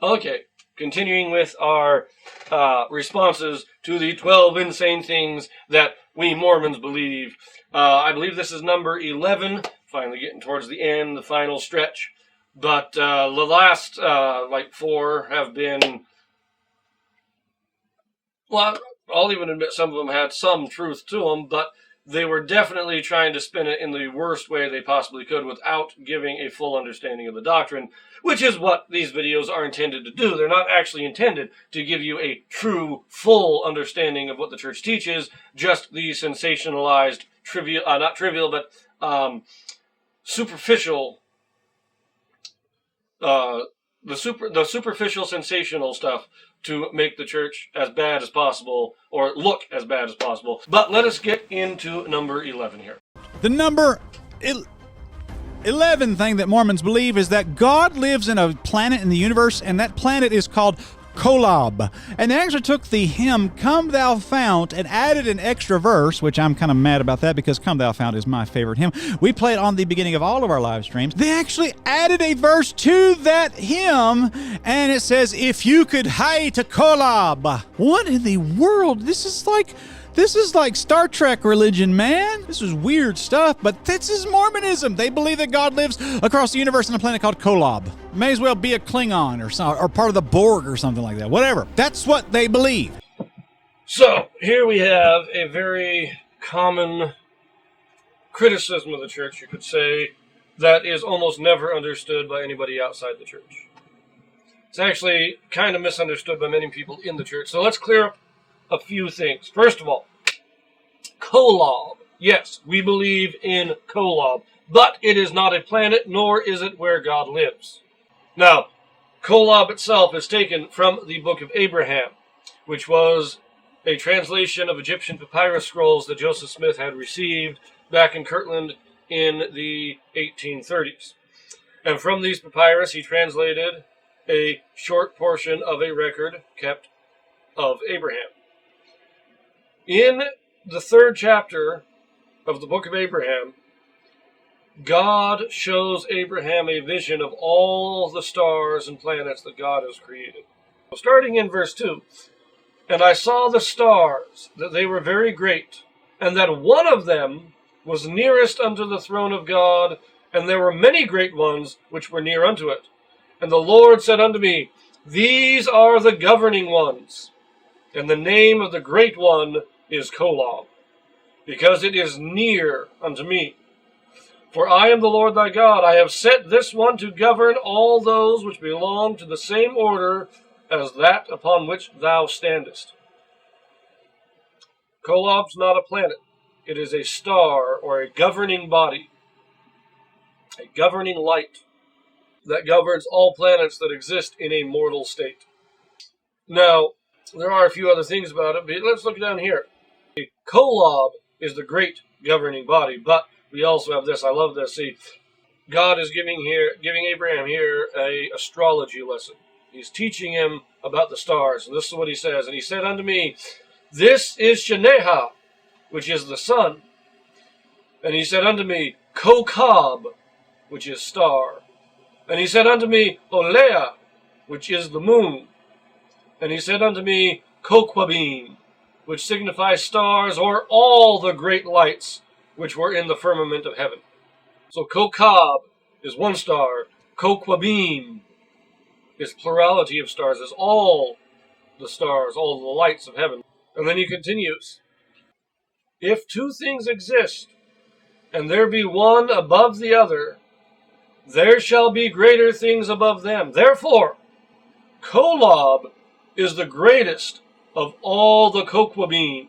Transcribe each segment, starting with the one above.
Okay, continuing with our responses to the 12 insane things that we Mormons believe. I believe this is number 11, finally getting towards the end, the final stretch. But the last, 4 have been, well, I'll even admit some of them had some truth to them, but they were definitely trying to spin it in the worst way they possibly could without giving a full understanding of the doctrine, which is what these videos are intended to do. They're not actually intended to give you a true, full understanding of what the church teaches, just the sensationalized, not trivial, but superficial, the superficial, sensational stuff to make the church as bad as possible, or look as bad as possible. But let us get into number 11 here. The number 11 thing that Mormons believe is that God lives in a planet in the universe, and that planet is called Kolob. And they actually took the hymn Come Thou Fount and added an extra verse, which I'm kind of mad about that because Come Thou Fount is my favorite hymn. We play it on the beginning of all of our live streams. They actually added a verse to that hymn, and it says, if you could hie to Kolob. What in the world? This is like Star Trek religion, man. This is weird stuff, but this is Mormonism. They believe that God lives across the universe on a planet called Kolob. May as well be a Klingon or part of the Borg or something like that. Whatever. That's what they believe. So, here we have a very common criticism of the church, you could say, that is almost never understood by anybody outside the church. It's actually kind of misunderstood by many people in the church. So let's clear up a few things. First of all, Kolob. Yes, we believe in Kolob, but it is not a planet, nor is it where God lives. Now, Kolob itself is taken from the Book of Abraham, which was a translation of Egyptian papyrus scrolls that Joseph Smith had received back in Kirtland in the 1830s. And from these papyrus, he translated a short portion of a record kept of Abraham. In the 3rd chapter of the Book of Abraham, God shows Abraham a vision of all the stars and planets that God has created. Starting in verse 2, and I saw the stars, that they were very great, and that one of them was nearest unto the throne of God, and there were many great ones which were near unto it. And the Lord said unto me, these are the governing ones, and the name of the great one is Kolob, because it is near unto me. For I am the Lord thy God. I have set this one to govern all those which belong to the same order as that upon which thou standest. Kolob's not a planet. It is a star or a governing body, a governing light that governs all planets that exist in a mortal state. Now, there are a few other things about it, but let's look down here. Kolob is the great governing body, but we also have this. I love this. See, God is giving Abraham here a astrology lesson. He's teaching him about the stars, and this is what he says. And he said unto me, this is Sheneha, which is the sun. And he said unto me, Kokab, which is star. And he said unto me, Olea, which is the moon. And he said unto me, Kokwabim, which signifies stars, or all the great lights which were in the firmament of heaven. So Kokab is one star. Kokwabim is plurality of stars, is all the stars, all the lights of heaven. And then he continues, if two things exist, and there be one above the other, there shall be greater things above them. Therefore, Kolob is the greatest of all the Kokwabim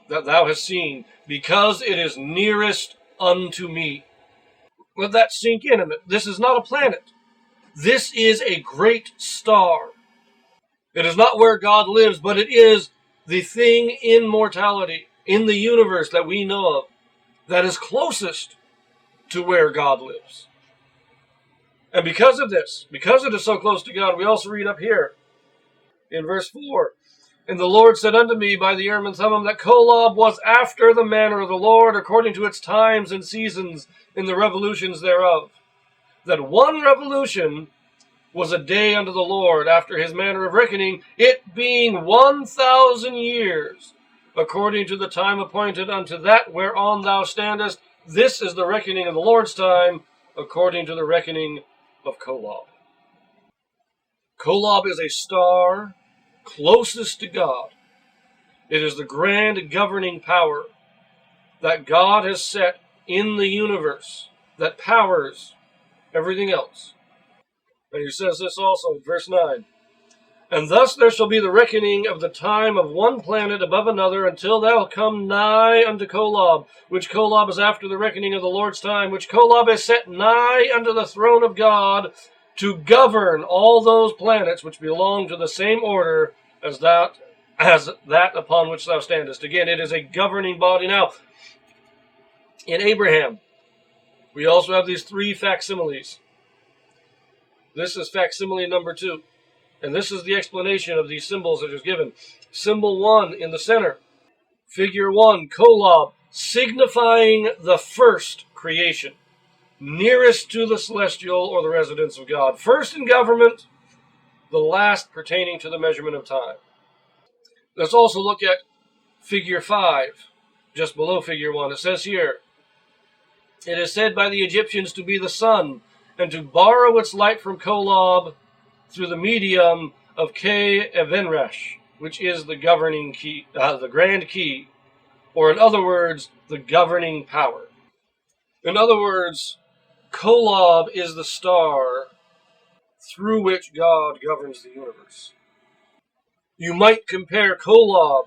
that thou hast seen, because it is nearest unto me. Let that sink in a minute. This is not a planet. This is a great star. It is not where God lives, but it is the thing in mortality, in the universe that we know of, that is closest to where God lives. And because of this, because it is so close to God, we also read up here in verse 4, and the Lord said unto me by the Urim and Thummim that Kolob was after the manner of the Lord, according to its times and seasons in the revolutions thereof. That one revolution was a day unto the Lord after his manner of reckoning, it being 1,000 years, according to the time appointed unto that whereon thou standest. This is the reckoning of the Lord's time, according to the reckoning of Kolob. Kolob is a star closest to God. It is the grand governing power that God has set in the universe that powers everything else. And he says this also in verse 9. And thus there shall be the reckoning of the time of one planet above another, until thou come nigh unto Kolob, which Kolob is after the reckoning of the Lord's time, which Kolob is set nigh unto the throne of God, to govern all those planets which belong to the same order as that upon which thou standest. Again, it is a governing body. Now, in Abraham, we also have these three facsimiles. This is facsimile number 2. And this is the explanation of these symbols that is given. Symbol 1 in the center. Figure 1, Kolob, signifying the first creation, nearest to the celestial or the residence of God. First in government, the last pertaining to the measurement of time. Let's also look at figure 5, just below figure 1. It says here, it is said by the Egyptians to be the sun, and to borrow its light from Kolob through the medium of Ke-Evenresh, which is the governing key, the grand key, or in other words, the governing power. In other words, Kolob is the star through which God governs the universe. You might compare Kolob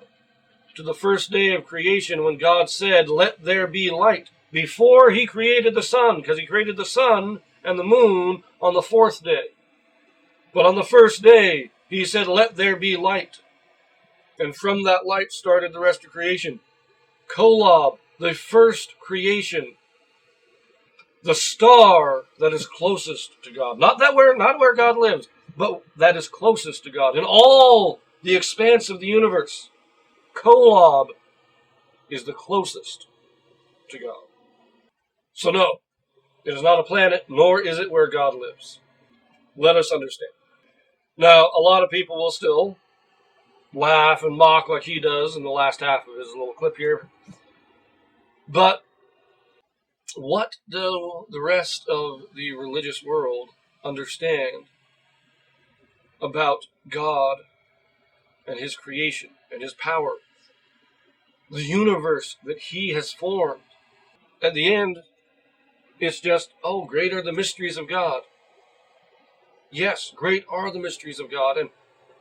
to the first day of creation when God said, "Let there be light," before he created the sun, because he created the sun and the moon on the 4th day. But on the first day, he said, "Let there be light." And from that light started the rest of creation. Kolob, the first creation, the star that is closest to God. Not where God lives, but that is closest to God. In all the expanse of the universe, Kolob is the closest to God. So no, it is not a planet, nor is it where God lives. Let us understand. Now, a lot of people will still laugh and mock like he does in the last half of his little clip here. But what do the rest of the religious world understand about God and his creation and his power, the universe that he has formed? At the end, it's just, oh, great are the mysteries of God. Yes, great are the mysteries of God. And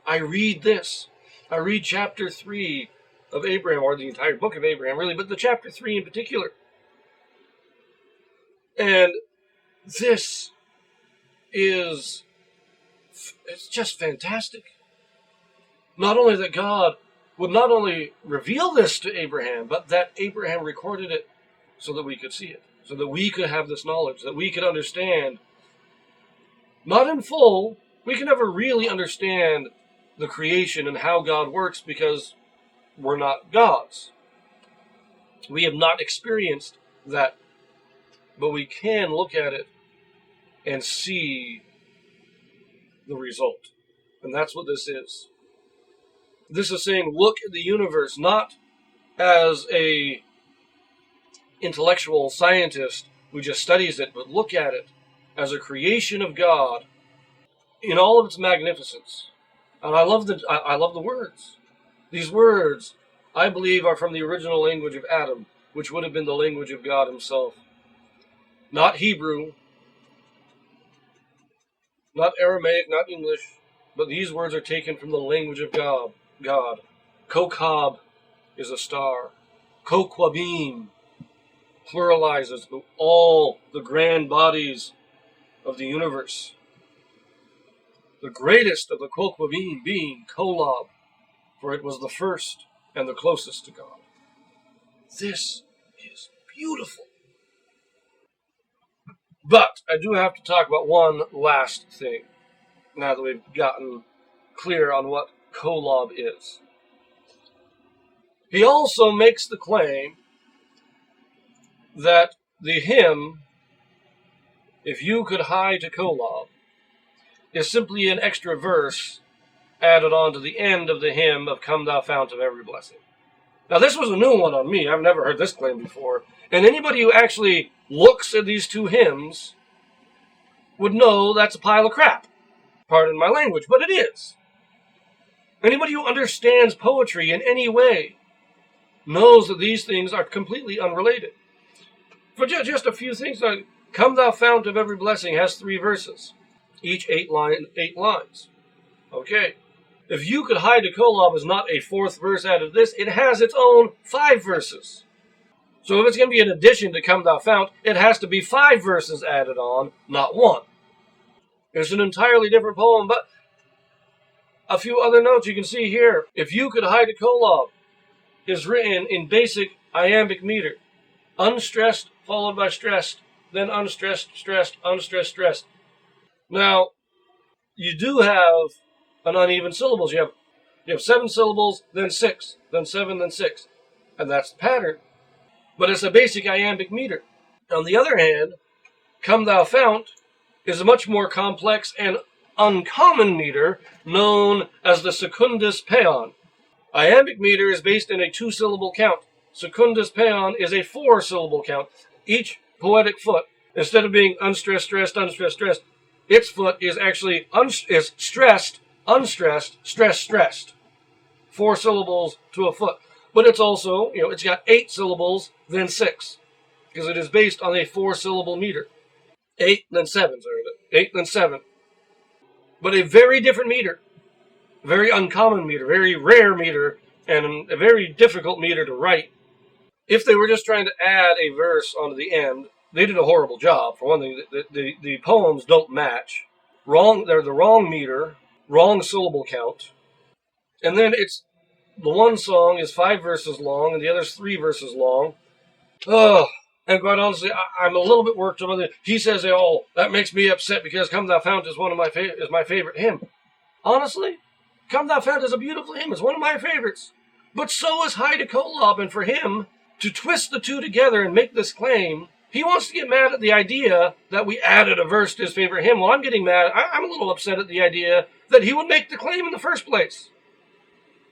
I read this. I read chapter 3 of Abraham, or the entire book of Abraham, really, but the chapter 3 in particular. And this is, it's just fantastic. Not only that God would not only reveal this to Abraham, but that Abraham recorded it so that we could see it, so that we could have this knowledge, that we could understand. Not in full, we can never really understand the creation and how God works because we're not gods. We have not experienced that, but we can look at it and see the result. And that's what this is. This is saying, look at the universe not as a intellectual scientist who just studies it, but look at it as a creation of God in all of its magnificence. And I love the words. These words, I believe, are from the original language of Adam, which would have been the language of God himself. Not Hebrew, not Aramaic, not English, but these words are taken from the language of God. Kokab is a star. Kokwabim pluralizes all the grand bodies of the universe. The greatest of the Kokwabim being Kolob, for it was the first and the closest to God. This is beautiful. But I do have to talk about one last thing, now that we've gotten clear on what Kolob is. He also makes the claim that the hymn, "If You Could Hie to Kolob," is simply an extra verse added on to the end of the hymn of Come Thou Fount of Every Blessing. Now, this was a new one on me. I've never heard this claim before. And anybody who actually looks at these two hymns would know that's a pile of crap. Pardon my language, but it is. Anybody who understands poetry in any way knows that these things are completely unrelated. For just a few things, Come Thou Fount of Every Blessing has 3 verses, each 8 lines. Okay. If You Could Hide a Kolob is not a 4th verse out of this, it has its own 5 verses. So if it's going to be an addition to Come Thou Fount, it has to be 5 verses added on, not 1. It's an entirely different poem, but a few other notes you can see here. If You Could Hide a Kolob is written in basic iambic meter. Unstressed, followed by stressed, then unstressed, stressed, unstressed, stressed. Now, you do have an uneven syllables. You have 7 syllables, then 6, then 7, then 6. And that's the pattern. But it's a basic iambic meter. On the other hand, Come Thou Fount is a much more complex and uncommon meter known as the secundus paeon. Iambic meter is based in a 2-syllable count. Secundus paeon is a 4-syllable count. Each poetic foot, instead of being unstressed, stressed, unstressed, stressed, its foot is actually is stressed, unstressed, stressed, stressed. 4 syllables to a foot. But it's also, it's got 8 syllables, then 6. Because it is based on a 4-syllable meter. 8, then 7. 8, then 7. But a very different meter. Very uncommon meter. Very rare meter. And a very difficult meter to write. If they were just trying to add a verse onto the end, they did a horrible job. For one thing, the poems don't match. They're the wrong meter, wrong syllable count. And then the one song is 5 verses long, and the other's 3 verses long. And quite honestly, I'm a little bit worked up on it. He says, that makes me upset because Come Thou Fount is my favorite hymn. Honestly, Come Thou Fount is a beautiful hymn. It's one of my favorites. But so is Hide a Kolob, and for him to twist the two together and make this claim, he wants to get mad at the idea that we added a verse to his favorite hymn. Well, I'm getting mad. I'm a little upset at the idea that he would make the claim in the first place.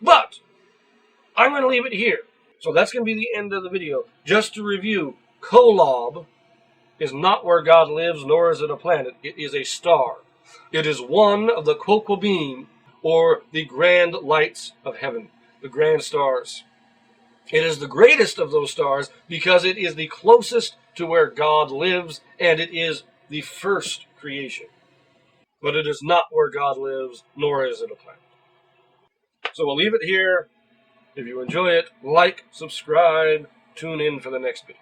But I'm going to leave it here. So that's going to be the end of the video. Just to review, Kolob is not where God lives, nor is it a planet. It is a star. It is one of the Kokobim, or the grand lights of heaven, the grand stars. It is the greatest of those stars because it is the closest to where God lives, and it is the first creation. But it is not where God lives, nor is it a planet. So we'll leave it here. If you enjoy it, like, subscribe, tune in for the next video.